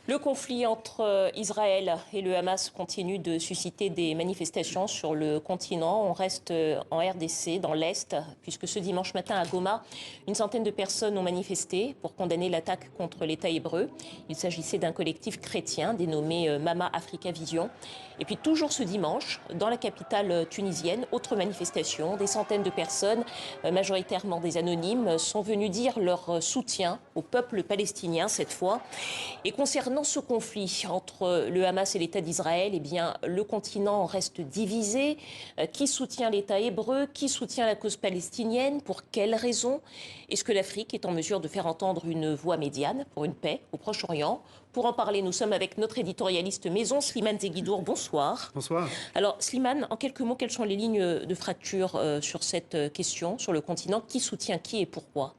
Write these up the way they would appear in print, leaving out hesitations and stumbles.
Le conflit entre Israël et le Hamas continue de susciter des manifestations sur le continent. On reste en RDC, dans l'Est, puisque ce dimanche matin à Goma, une centaine de personnes ont manifesté pour condamner l'attaque contre l'État hébreu. Il s'agissait d'un collectif chrétien dénommé Mama Africa Vision. Et puis toujours ce dimanche, dans la capitale tunisienne, autre manifestation, des centaines de personnes, majoritairement des anonymes, sont venues dire leur soutien au peuple palestinien cette fois. Et concernant ce conflit entre le Hamas et l'État d'Israël, eh bien, le continent reste divisé. Qui soutient l'État hébreu? Qui soutient la cause palestinienne? Pour quelles raisons? Est-ce que l'Afrique est en mesure de faire entendre une voix médiane pour une paix au Proche-Orient? Pour en parler, nous sommes avec notre éditorialiste maison, Slimane Zeguidour. Bonsoir. Bonsoir. Alors, Slimane, en quelques mots, quelles sont les lignes de fracture sur cette question, sur le continent? Qui soutient qui et pourquoi?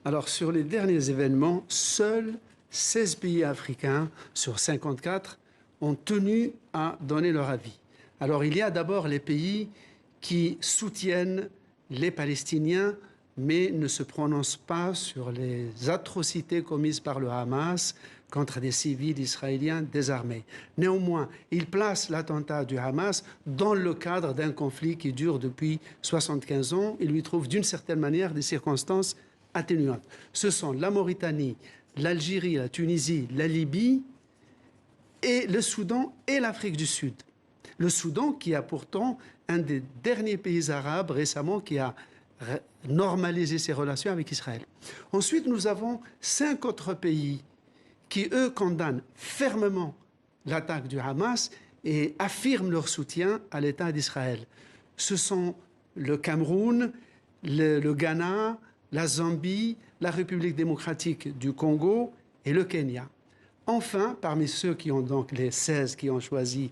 Alors, sur les derniers événements, seuls 16 pays africains sur 54 ont tenu à donner leur avis. Alors, il y a d'abord les pays qui soutiennent les Palestiniens, mais ne se prononcent pas sur les atrocités commises par le Hamas contre des civils israéliens désarmés. Néanmoins, ils placent l'attentat du Hamas dans le cadre d'un conflit qui dure depuis 75 ans. Ils lui trouvent d'une certaine manière des circonstances atténuantes. Ce sont la Mauritanie, l'Algérie, la Tunisie, la Libye, et le Soudan et l'Afrique du Sud. Le Soudan qui a pourtant un des derniers pays arabes récemment qui a normalisé ses relations avec Israël. Ensuite, nous avons 5 autres pays qui, eux, condamnent fermement l'attaque du Hamas et affirment leur soutien à l'État d'Israël. Ce sont le Cameroun, le Ghana, la Zambie, la République démocratique du Congo et le Kenya. Enfin, parmi ceux qui ont donc les 16 qui ont choisi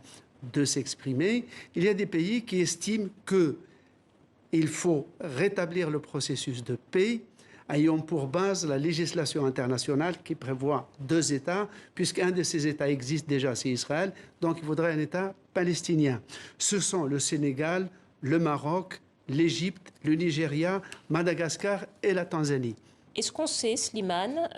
de s'exprimer, il y a des pays qui estiment qu'il faut rétablir le processus de paix ayant pour base la législation internationale qui prévoit 2 États, puisqu'un de ces États existe déjà, c'est Israël, donc il faudrait un État palestinien. Ce sont le Sénégal, le Maroc, l'Égypte, le Nigeria, Madagascar et la Tanzanie. Est-ce qu'on sait, Slimane,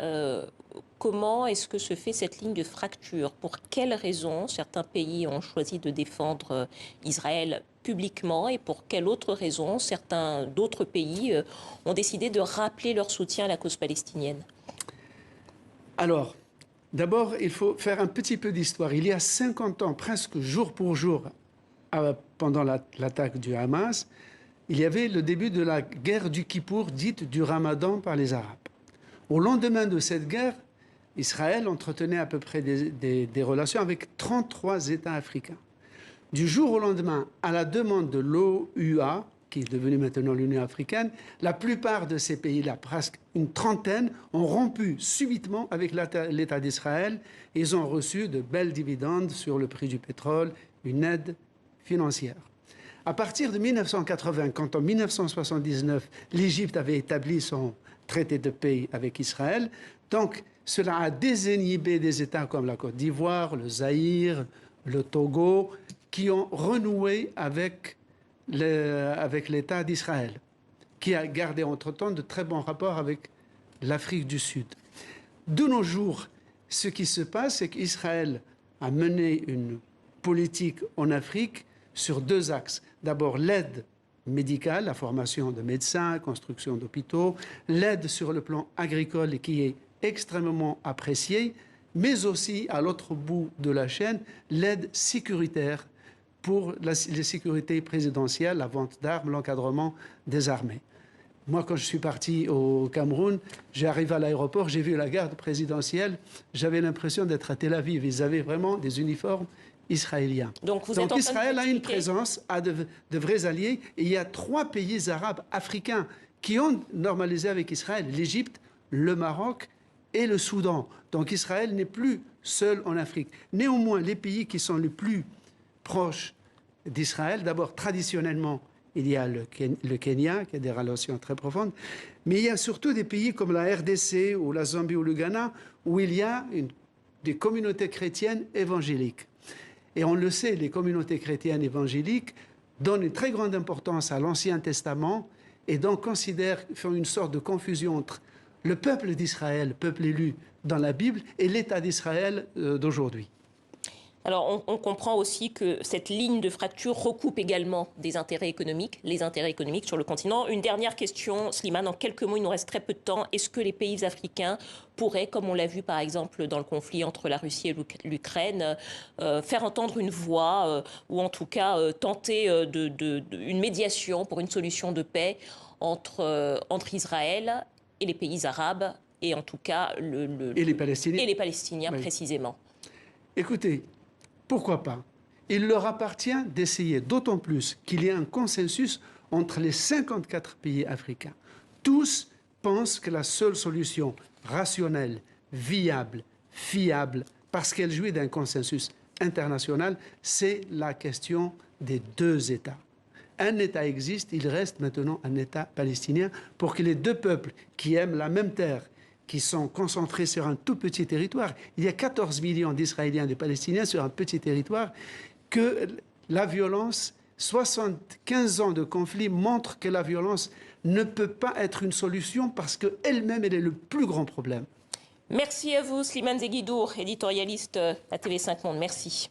comment est-ce que se fait cette ligne de fracture? Pour quelles raisons certains pays ont choisi de défendre Israël publiquement et pour quelles autres raisons certains d'autres pays ont décidé de rappeler leur soutien à la cause palestinienne? Alors, d'abord, il faut faire un petit peu d'histoire. Il y a 50 ans, presque jour pour jour, pendant l'attaque du Hamas, il y avait le début de la guerre du Kippour, dite du Ramadan par les Arabes. Au lendemain de cette guerre, Israël entretenait à peu près des relations avec 33 États africains. Du jour au lendemain, à la demande de l'OUA, qui est devenue maintenant l'Union africaine, la plupart de ces pays-là, presque une trentaine, ont rompu subitement avec l'État d'Israël. Ils ont reçu de belles dividendes sur le prix du pétrole, une aide financière. À partir de 1980, quand en 1979, l'Égypte avait établi son traité de paix avec Israël, donc cela a désinhibé des États comme la Côte d'Ivoire, le Zaïre, le Togo, qui ont renoué avec l'État d'Israël, qui a gardé entre-temps de très bons rapports avec l'Afrique du Sud. De nos jours, ce qui se passe, c'est qu'Israël a mené une politique en Afrique sur 2 axes. D'abord, l'aide médicale, la formation de médecins, construction d'hôpitaux, l'aide sur le plan agricole qui est extrêmement appréciée, mais aussi, à l'autre bout de la chaîne, l'aide sécuritaire pour les sécurités présidentielles, la vente d'armes, l'encadrement des armées. Moi, quand je suis parti au Cameroun, j'arrive à l'aéroport, j'ai vu la garde présidentielle, j'avais l'impression d'être à Tel Aviv. Ils avaient vraiment des uniformes israéliens. Donc Israël a une présence, a de vrais alliés. Et il y a 3 pays arabes africains qui ont normalisé avec Israël, l'Égypte, le Maroc et le Soudan. Donc Israël n'est plus seul en Afrique. Néanmoins, les pays qui sont les plus proches d'Israël, d'abord traditionnellement, il y a le Kenya, qui a des relations très profondes, mais il y a surtout des pays comme la RDC ou la Zambie ou le Ghana, où il y a des communautés chrétiennes évangéliques. Et on le sait, les communautés chrétiennes évangéliques donnent une très grande importance à l'Ancien Testament et donc font une sorte de confusion entre le peuple d'Israël, peuple élu dans la Bible et l'État d'Israël d'aujourd'hui. Alors, on comprend aussi que cette ligne de fracture recoupe également des intérêts économiques, les intérêts économiques sur le continent. Une dernière question, Slimane, en quelques mots, il nous reste très peu de temps. Est-ce que les pays africains pourraient, comme on l'a vu par exemple dans le conflit entre la Russie et l'Ukraine, faire entendre une voix ou en tout cas tenter une médiation pour une solution de paix entre Israël et les pays arabes et en tout cas et les Palestiniens, oui. Précisément. Écoutez, pourquoi pas? Il leur appartient d'essayer, d'autant plus qu'il y a un consensus entre les 54 pays africains. Tous pensent que la seule solution rationnelle, viable, fiable, parce qu'elle jouit d'un consensus international, c'est la question des deux États. Un État existe, il reste maintenant un État palestinien pour que les deux peuples qui aiment la même terre, qui sont concentrés sur un tout petit territoire. Il y a 14 millions d'Israéliens et de Palestiniens sur un petit territoire, que la violence, 75 ans de conflit montrent que la violence ne peut pas être une solution parce qu'elle-même, elle est le plus grand problème. Merci à vous, Slimane Zeguidour, éditorialiste à TV5 Monde. Merci.